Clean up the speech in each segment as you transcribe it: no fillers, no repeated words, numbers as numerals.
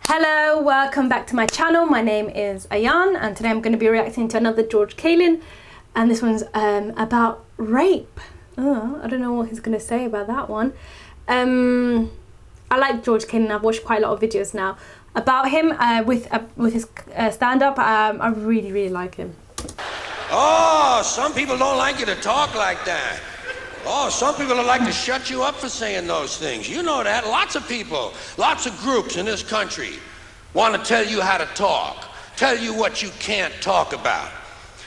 Hello, welcome back to my channel. My name is Ayan and today I'm going to be reacting to another George Carlin, and this one's about rape. I don't know what he's going to say about that one. I like George Carlin. I've watched quite a lot of videos now about him with his stand-up. I really like him. Oh, some people don't like you to talk like that. Oh, some people would like to shut you up for saying those things. You know that. Lots of people, lots of groups in this country want to tell you how to talk, tell you what you can't talk about.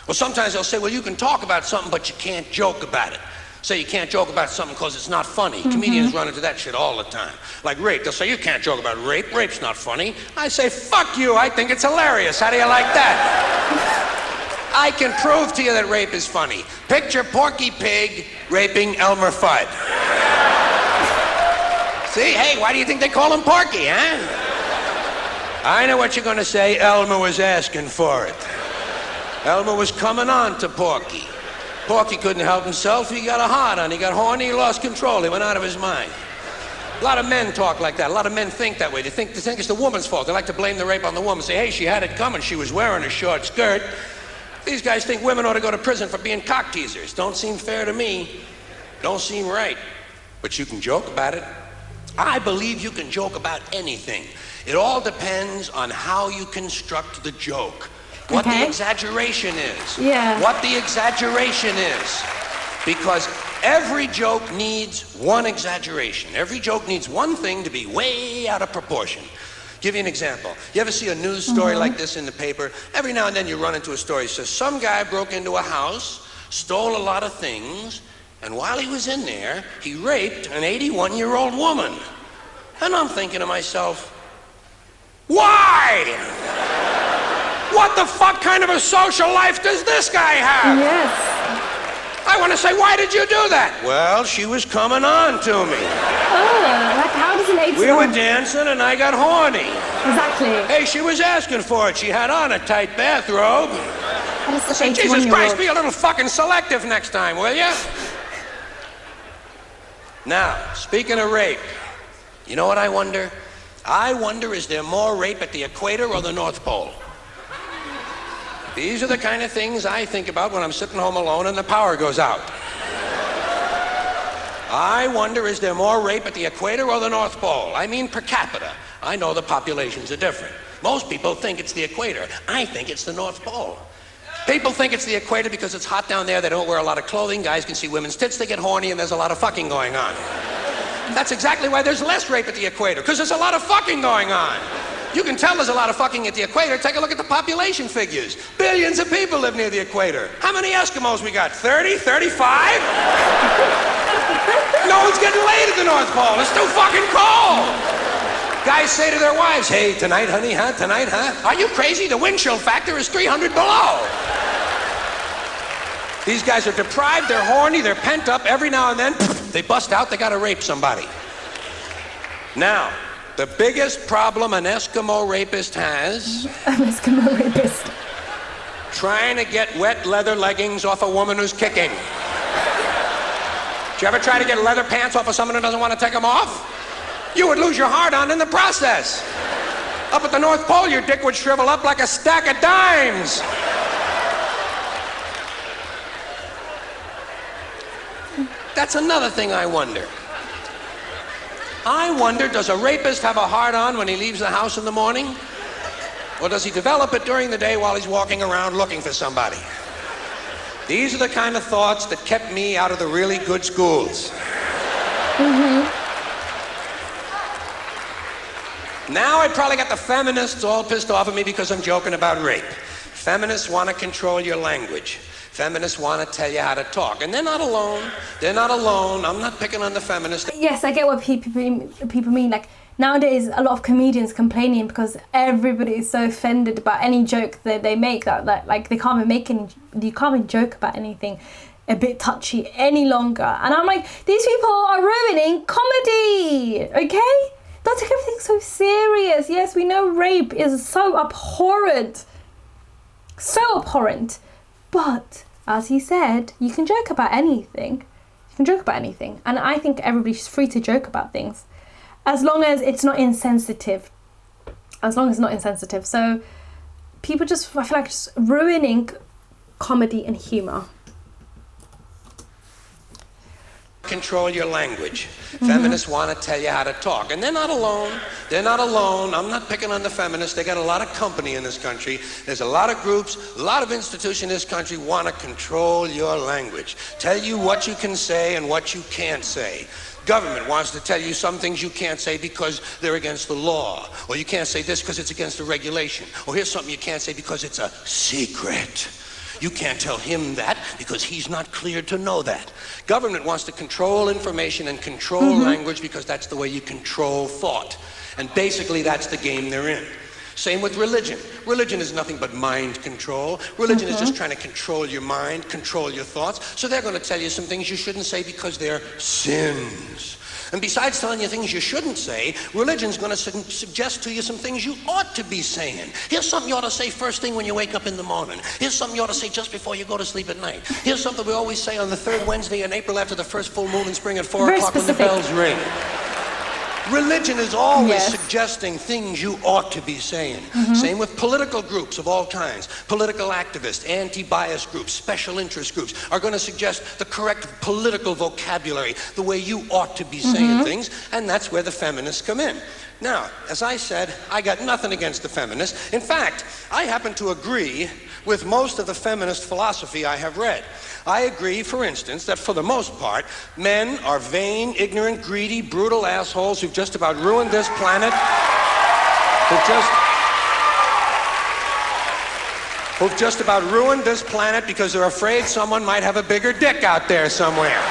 Well, sometimes they'll say, well, you can talk about something, but you can't joke about it. Say you can't joke about something because it's not funny. Comedians run into that shit all the time. Like rape, they'll say, you can't joke about rape. Rape's not funny. I say, fuck you, I think it's hilarious. How do you like that? I can prove to you that rape is funny. Picture Porky Pig raping Elmer Fudd. See, hey, why do you think they call him Porky, huh? I know what you're gonna say. Elmer was asking for it. Elmer was coming on to Porky. Porky couldn't help himself. He got a hard on. He got horny. He lost control. He went out of his mind. A lot of men talk like that. A lot of men think that way. They think it's the woman's fault. They like to blame the rape on the woman. Say, hey, she had it coming. She was wearing a short skirt. These guys think women ought to go to prison for being cock teasers. Don't seem fair to me. Don't seem right. But you can joke about it. I believe you can joke about anything. It all depends on how you construct the joke. What the exaggeration is. Yeah. What the exaggeration is. Because every joke needs one exaggeration. Every joke needs one thing to be way out of proportion. Give you an example. You ever see a news story like this in the paper? Every now and then you run into a story that says some guy broke into a house, stole a lot of things, and while he was in there, he raped an 81-year-old woman. And I'm thinking to myself, why? What the fuck kind of a social life does this guy have? Yes. I want to say, why did you do that? Well, she was coming on to me. Oh, like how does an 81... We were dancing and I got horny. Exactly. Hey, she was asking for it. She had on a tight bathrobe. I said, Jesus Christ, be a little fucking selective next time, will you? Now, speaking of rape, you know what I wonder? I wonder, is there more rape at the equator or the North Pole? These are the kind of things I think about when I'm sitting home alone and the power goes out. I wonder, is there more rape at the equator or the North Pole? I mean per capita. I know the populations are different. Most people think it's the equator. I think it's the North Pole. People think it's the equator because it's hot down there. They don't wear a lot of clothing. Guys can see women's tits. They get horny and there's a lot of fucking going on. That's exactly why there's less rape at the equator, because there's a lot of fucking going on. You can tell there's a lot of fucking at the equator. Take a look at the population figures. Billions of people live near the equator. How many Eskimos we got? 30? 35? No one's getting laid at the North Pole. It's too fucking cold. Guys say to their wives, hey, tonight, honey, huh? Tonight, huh? Are you crazy? The wind chill factor is 300 below. These guys are deprived, they're horny, they're pent up. Every now and then, they bust out, they gotta rape somebody. Now, the biggest problem an Eskimo rapist has... An Eskimo rapist. Trying to get wet leather leggings off a woman who's kicking. Did you ever try to get leather pants off of someone who doesn't want to take them off? You would lose your heart on in the process. Up at the North Pole, your dick would shrivel up like a stack of dimes. That's another thing I wonder. I wonder, does a rapist have a hard-on when he leaves the house in the morning? Or does he develop it during the day while he's walking around looking for somebody? These are the kind of thoughts that kept me out of the really good schools. Now I probably got the feminists all pissed off at me because I'm joking about rape. Feminists want to control your language. Feminists want to tell you how to talk. And they're not alone. They're not alone. I'm not picking on the feminists. Yes, I get what people mean. Like, nowadays, a lot of comedians complaining because everybody is so offended about any joke that they make that like, they can't even make any, you can't even joke about anything a bit touchy any longer. And I'm like, these people are ruining comedy, okay? Don't take everything so serious. Yes, we know rape is so abhorrent. So abhorrent. But, as he said, you can joke about anything. You can joke about anything. And I think everybody's free to joke about things. As long as it's not insensitive. as long as it's not insensitive. So people just, I feel like, just ruining comedy and humour. Control your language. Feminists want to tell you how to talk, and they're not alone. They're not alone. I'm not picking on the feminists. They got a lot of company in this country. There's a lot of groups, a lot of institutions in this country want to control your language, tell you what you can say and what you can't say. Government wants to tell you some things you can't say because they're against the law, or you can't say this because it's against the regulation, or here's something you can't say because it's a secret. You can't tell him that because he's not cleared to know that. Government wants to control information and control language because that's the way you control thought. And basically that's the game they're in. Same with religion. Religion is nothing but mind control. Religion is just trying to control your mind, control your thoughts. So they're going to tell you some things you shouldn't say because they're sins. And besides telling you things you shouldn't say, religion's going to suggest to you some things you ought to be saying. Here's something you ought to say first thing when you wake up in the morning. Here's something you ought to say just before you go to sleep at night. Here's something we always say on the third Wednesday in April after the first full moon in spring at 4 o'clock when the bells ring. Religion is always suggesting things you ought to be saying. Same with political groups of all kinds. Political activists, anti-bias groups, special interest groups are going to suggest the correct political vocabulary, the way you ought to be saying things, and that's where the feminists come in. Now, as I said, I got nothing against the feminists. In fact, I happen to agree with most of the feminist philosophy I have read. I agree, for instance, that for the most part, men are vain, ignorant, greedy, brutal assholes who've just about ruined this planet, who've just about ruined this planet because they're afraid someone might have a bigger dick out there somewhere.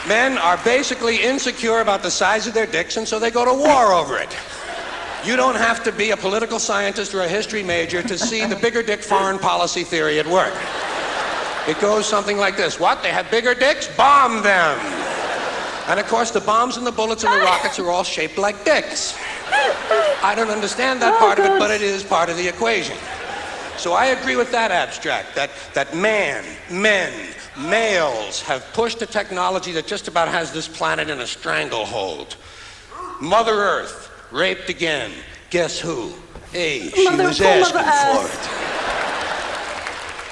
Men are basically insecure about the size of their dicks, and so they go to war over it. You don't have to be a political scientist or a history major to see the bigger dick foreign policy theory at work. It goes something like this. What? They have bigger dicks? Bomb them! And of course, the bombs and the bullets and the rockets are all shaped like dicks. I don't understand that part of it, but it is part of the equation. So I agree with that abstract, that males have pushed a technology that just about has this planet in a stranglehold. Mother Earth, raped again. Guess who? Hey, she was asking for it.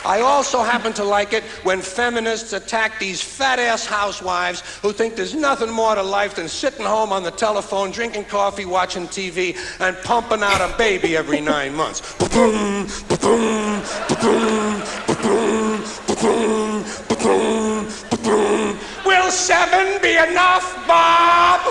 I also happen to like it when feminists attack these fat-ass housewives who think there's nothing more to life than sitting home on the telephone, drinking coffee, watching TV, and pumping out a baby every 9 months. Will 7 be enough, Bob?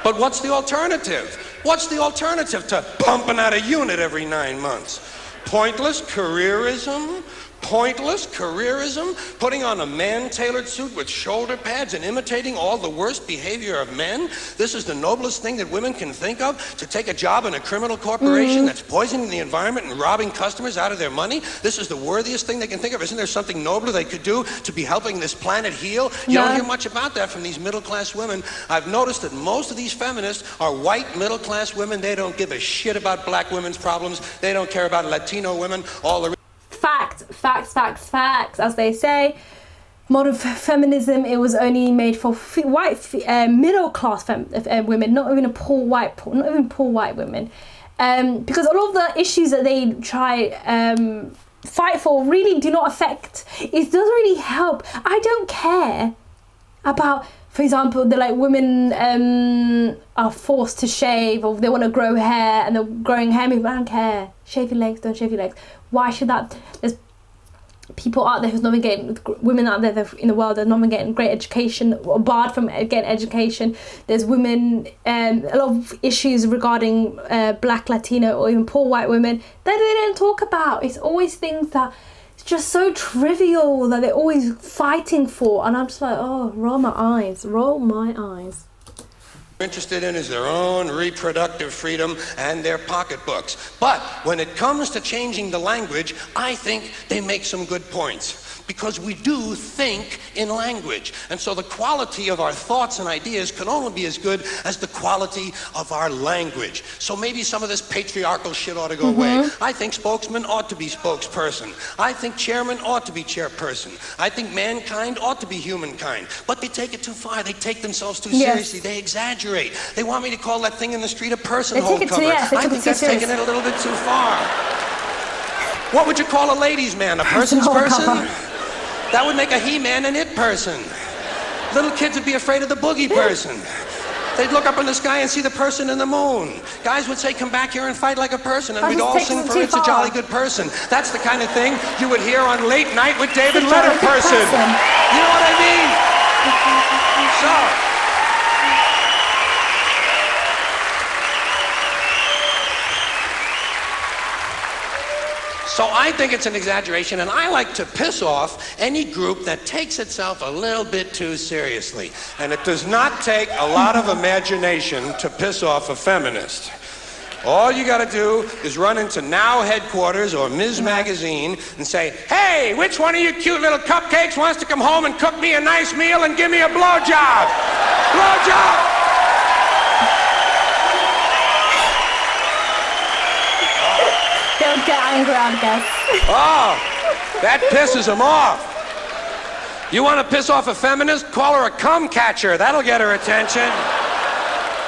But what's the alternative? What's the alternative to pumping out a unit every 9 months? Pointless careerism? Pointless careerism? Putting on a man-tailored suit with shoulder pads and imitating all the worst behavior of men? This is the noblest thing that women can think of? To take a job in a criminal corporation that's poisoning the environment and robbing customers out of their money? This is the worthiest thing they can think of? Isn't there something nobler they could do to be helping this planet heal? You don't hear much about that from these middle-class women. I've noticed that most of these feminists are white middle-class women. They don't give a shit about black women's problems. They don't care about Latino women. All the Facts, as they say. Modern feminism, it was only made for white middle-class women, not even poor white women, because all of the issues that they try fight for really do not affect. It doesn't really help. I don't care about, for example, women are forced to shave, or they want to grow hair and they're growing hair. I don't care. Shave your legs, don't shave your legs. Why should that? There's people out there who's not even getting, women out there in the world that are not even getting great education or barred from getting education. There's women, a lot of issues regarding black, Latino, or even poor white women that they don't talk about. It's always things that it's just so trivial that they're always fighting for, and I'm just like, oh, roll my eyes. Interested in is their own reproductive freedom and their pocketbooks. But when it comes to changing the language, I think they make some good points. Because we do think in language. And so the quality of our thoughts and ideas can only be as good as the quality of our language. So maybe some of this patriarchal shit ought to go away. I think spokesman ought to be spokesperson. I think chairman ought to be chairperson. I think mankind ought to be humankind. But they take it too far. They take themselves too seriously. They exaggerate exaggerate. They want me to call that thing in the street a person They hole take it cover. I think that's serious. taking it a little bit too far. What would you call a ladies' man? A person's Hole person? cover. That would make a he-man an it person. Little kids would be afraid of the boogie person. They'd look up in the sky and see the person in the moon. Guys would say, come back here and fight like a person, and we'd all sing for It's a Jolly Good Person. That's the kind of thing you would hear on Late Night with David Letterperson. You know what I mean? So I think it's an exaggeration, and I like to piss off any group that takes itself a little bit too seriously. And it does not take a lot of imagination to piss off a feminist. All you gotta do is run into Now Headquarters or Ms. Magazine and say, hey, which one of you cute little cupcakes wants to come home and cook me a nice meal and give me a blowjob? Blowjob! Don't get angry, I guess. Oh, that pisses them off. You want to piss off a feminist? Call her a cum catcher. That'll get her attention.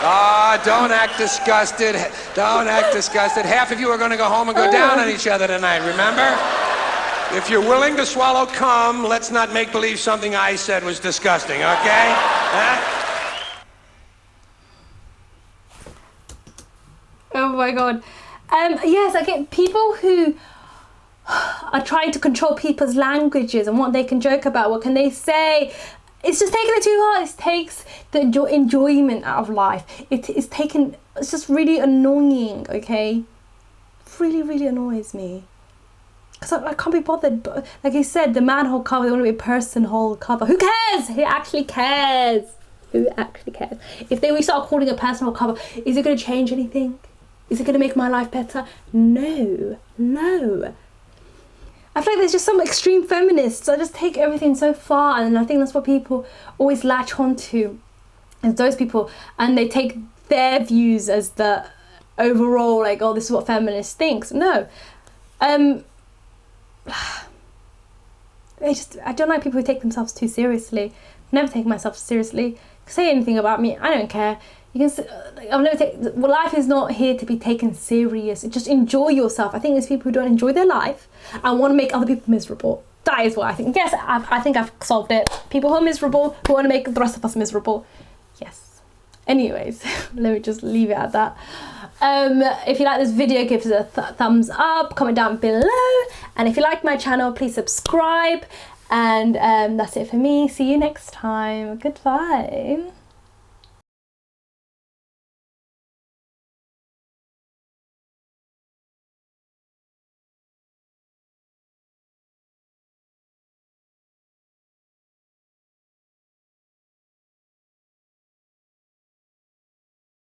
Ah, don't act disgusted. Don't act disgusted. Half of you are going to go home and go down on each other tonight, remember? If you're willing to swallow cum, let's not make believe something I said was disgusting, okay? Huh? Oh my God. Yes, I get people who are trying to control people's languages and what they can joke about, what can they say. It's just taking it too hard. It takes the enjoyment out of life. It's just really annoying, okay? Really, really annoys me. Because I can't be bothered. But like you said, the manhole cover, they want to be a person hole cover. Who cares? Who actually cares? Who actually cares? If we start calling a person hole cover, is it going to change anything? Is it going to make my life better? No. I feel like there's just some extreme feminists that just take everything so far, and I think that's what people always latch onto, is those people, and they take their views as the overall, like, oh, this is what feminists thinks. No. I don't like people who take themselves too seriously. Never take myself seriously. Say anything about me, I don't care. You can. I'll never take. Well, life is not here to be taken serious. Just enjoy yourself. I think there's people who don't enjoy their life and want to make other people miserable. That is what I think. Yes, I think I've solved it. People who are miserable, who want to make the rest of us miserable. Yes. Anyways, let me just leave it at that. If you like this video, give it a thumbs up. Comment down below. And if you like my channel, please subscribe. And that's it for me. See you next time. Goodbye.